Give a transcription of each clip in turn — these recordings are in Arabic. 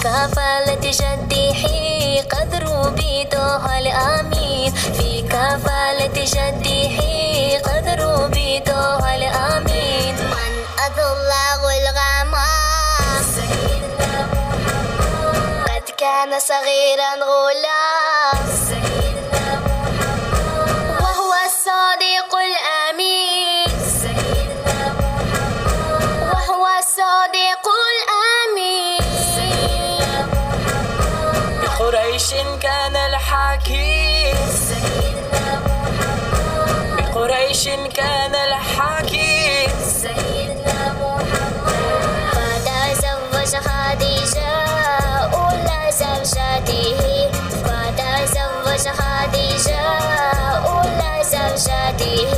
كفالة جده قدر بيته الأمين، في كفالة جده قدر بيته الأمين. من أضله الغمام سيدنا محمد، قد كان صغيرا غلام سيدنا محمد، وهو الصادق الأمين سيدنا محمد، وهو الصادق الأمين سيدنا محمد. بقريش كان الحكيم سيدنا محمد، بقريش كان الحكيم سيدنا محمد. فتزوج خديجة أولى زوجاته، فتزوج خديجة أولى زوجاته.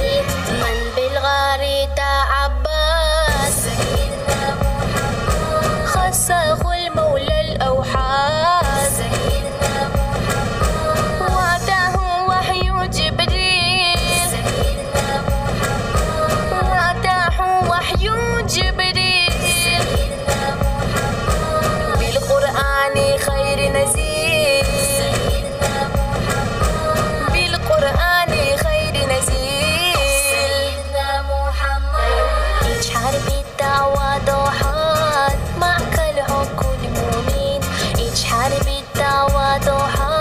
من بالغار تعبد سيدنا محمد، خصه المولى الأوحاد سيدنا محمد، وعده وحي جبريل سيدنا محمد، وعده وحي جبريل سيدنا محمد. بالقرآن خير نزيل سيدنا محمد، بالقرآن خير نزيل سيدنا محمد. اجحر بالتواضعات معك الحق المؤمن، اجحر بالتواضعات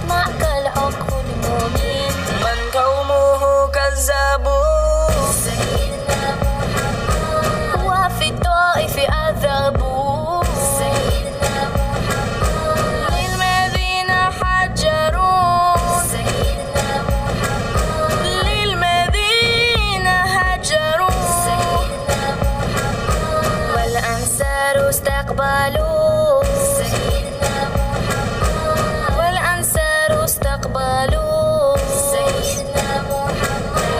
معك الحق المؤمن. من قومه كذبوا سيدنا محمد، وفي الطائف أذبوا سيدنا محمد، للمدينة حجروا سيدنا محمد، للمدينة هجروا سيدنا محمد. والأنصار استقبلوا سيدنا محمد، والأنصار استقبلوا سيدنا محمد.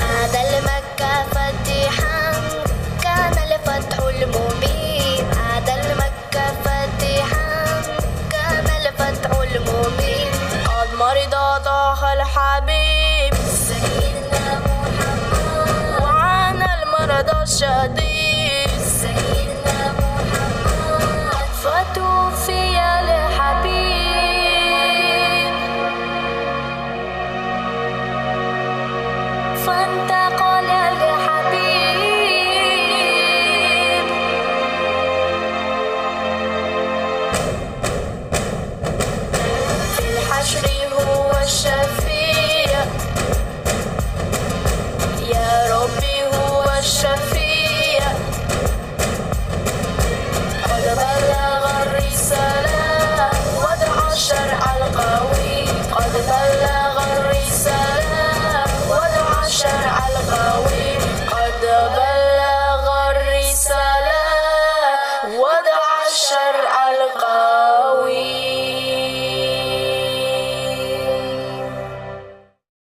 هذا المكة فتحا كان الفتح المبين، هذا المكة فتحا كان الفتح المبين. قد مرض طه الحبيب سيدنا محمد، وعانى المرض الشديد سيدنا محمد، فتوفي الحبيب فانتقل الحبيب. في الحشر هو الشفيع، يا ربي هو الشفيع. قد بلغ الرسالة ودعا الشرع القوي، قد بلغ الرسالة ودعا الشرع القوي، قد بلغ الرسالة ودعا الشرع القوي.